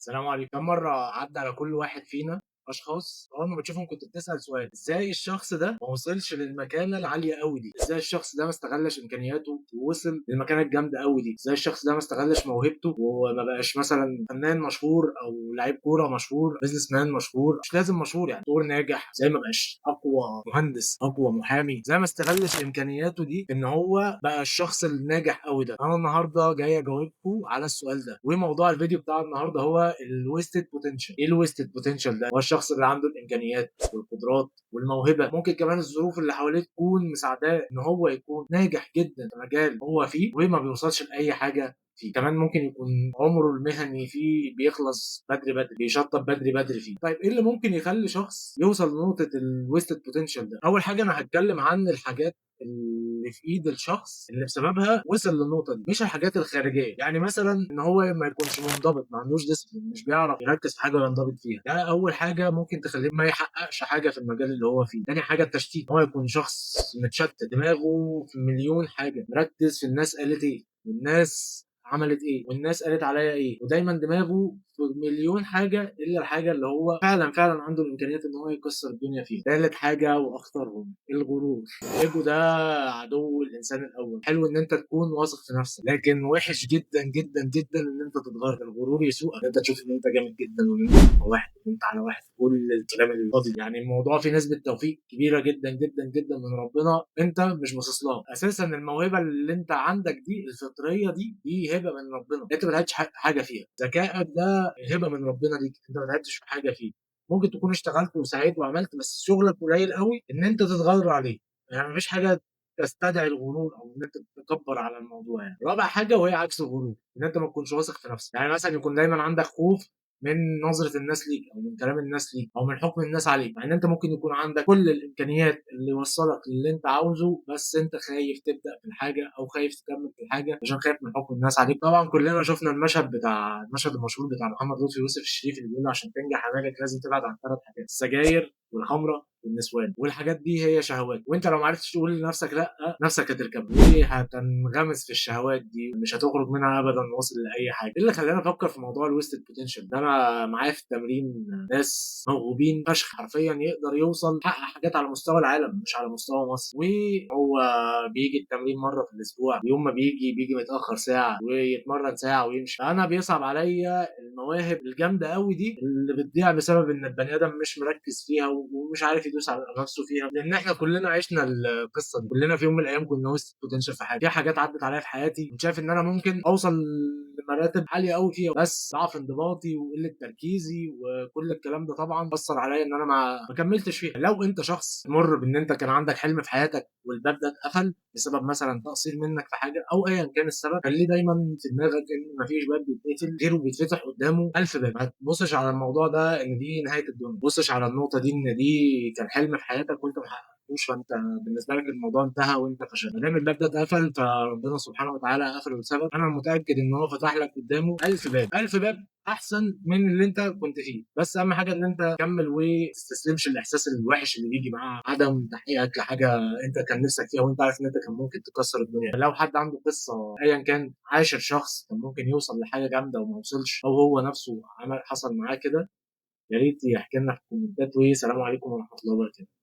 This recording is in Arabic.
السلام عليكم. كم مرة عدى على كل واحد فينا أشخاص أول ما بتشوفهم كنت بتسأل سؤال: إزاي الشخص ده ما وصلش للمكانة العالية أوي دي؟ إزاي الشخص ده ما استغلش إمكانياته ووصل للمكانة الجامدة أوي دي؟ إزاي الشخص ده ما استغلش موهبته وما بقاش مثلا فنان مشهور أو لعيب كورة مشهور، بيزنس مان مشهور، مش لازم مشهور يعني دكتور ناجح، زي ما بقاش أقوى مهندس، أقوى محامي، زي ما استغلش إمكانياته دي إن هو بقى الشخص الناجح أوي ده. أنا النهاردة جاي أجاوبكم على السؤال ده، وموضوع الفيديو بتاع النهارده هو الويستد بوتنشال. ايه الويستد بوتنشال ده؟ هو الشخص اللي عنده الامكانيات والقدرات والموهبه، ممكن كمان الظروف اللي حواليه تكون مساعداه ان هو يكون ناجح جدا في مجال هو فيه وما بيوصلش لاي حاجه فيه. كمان ممكن يكون عمره المهني فيه بيخلص بدري بدري، بيشطب بدري بدري فيه. طيب ايه اللي ممكن يخلي شخص يوصل لنقطه الويستد بوتنشال ده؟ اول حاجه انا هتكلم عن الحاجات اللي في ايد الشخص اللي بسببها وصل للنقطه دي، مش الحاجات الخارجيه. يعني مثلا ان هو ما يكونش منضبط، ما عندوش ديسبلين، مش بيعرف يركز في حاجه وينضبط فيها. ده اول حاجه ممكن تخليه ما يحققش حاجه في المجال اللي هو فيه. تاني حاجه التشتيت، هو يكون شخص متشتت، دماغه في مليون حاجه، مركز في الناس قالت ايه والناس عملت ايه والناس قالت عليا ايه، ودايما دماغه في مليون حاجه الا الحاجه اللي هو فعلا فعلا عنده الامكانيات ان هو يكسر الدنيا فيها. ثالث حاجه واخطرهم الغرور. الايجو ده عدو الانسان الاول. حلو ان انت تكون واثق في نفسك، لكن وحش جدا جدا جدا ان انت تتغير. الغرور يسوقك، انت تشوف ان انت جامد جدا وان انت على واحد وان انت على واحد، كل الكلام الفاضي. يعني الموضوع فيه نسبه توفيق كبيره جدا جدا جدا من ربنا، انت مش باصص لها اساسا. الموهبه اللي انت عندك دي الفطريه دي هبه من ربنا، انت ما لعبتش حاجه فيها. ذكائك ده هبه من ربنا ليك، انت ما لعبتش في حاجه فيه. ممكن تكون اشتغلت وسعيت وعملت، بس شغلك قليل قوي ان انت تتغير عليه. يعني مفيش حاجه تستدعي الغرور او ان انت تتكبر على الموضوع. يعني رابع حاجه وهي عكس الغرور، ان انت ما تكونش واثق في نفسك. يعني مثلا يكون دايما عندك خوف من نظرة الناس ليك او من كلام الناس ليك او من حكم الناس عليك، مع ان انت ممكن يكون عندك كل الامكانيات اللي يوصلك للي انت عاوزه، بس انت خايف تبدا في الحاجه او خايف تكمل في الحاجه عشان خايف من حكم الناس عليك. طبعا كلنا شفنا المشهد المشهور بتاع محمد لطفي يوسف الشريف اللي بيقول عشان تنجح حاجه لازم تبعد عن ثلاث حاجات: السجاير والخمره والنسوان. والحاجات دي هي شهوات، وانت لو ما عرفتش تقول لنفسك لا، نفسك هتركب وهتنغمس في الشهوات دي، مش هتخرج منها ابدا واصل لاي حاجه. ايه اللي خلاني افكر في موضوع الويستد بوتنشال ده؟ انا معايا في التمرين ناس موهوبين فشخ، حرفيا يقدر يوصل يحقق حاجات على مستوى العالم مش على مستوى مصر، وهو بيجي التمرين مره في الاسبوع، يوم ما بيجي متاخر ساعه ويتمرن ساعه ويمشي. انا بيصعب عليا المواهب الجامده قوي دي اللي بتضيع بسبب ان البني ادم مش مركز فيها ومش عارف يدوس على نفسه فيها. لان احنا كلنا عشنا القصه دي، كلنا في يوم من الايام كنا وسط بوتنشال في حياتي. في حاجات عدت عليا في حياتي كنت شايف ان انا ممكن اوصل لمراتب عاليه قوي فيها، بس ضعف انضباطي وقله تركيزي وكل الكلام ده طبعا اثر عليا ان انا ما كملتش فيها. لو انت شخص مر بان انت كان عندك حلم في حياتك والباب ده اتقفل بسبب مثلا تقصير منك في حاجه او ايا كان السبب، خليه دايما في دماغك ان مفيش باب بيتقفل غيره بيتفتح قدامه ألف باب. ما تبصش على الموضوع ده ان دي نهايه الدنيا، ما تبصش على النقطه دي ان دي كان حلم في حياتك وانت ما حققتوش، فانت بالنسبه لك الموضوع انتهى وانت فشلت. ما دام الباب ده اتقفل فربنا سبحانه وتعالى قفله لسبب، انا متاكد ان هو فتح لك قدامه ألف باب. ألف باب احسن من اللي انت كنت فيه. بس اهم حاجه ان انت تكمل وتستسلمش الاحساس الوحش اللي بيجي مع عدم تحقيقك لحاجه انت كان نفسك فيها وانت عارف ان انت كان ممكن تكسر الدنيا. لو حد عنده قصه ايا كان عاشر شخص كان ممكن يوصل لحاجه جامده وما وصلش، او هو نفسه حصل معاه كده، يا ريت يحكي لنا في الكومنتات. وسلام عليكم ورحمه الله وبركاته.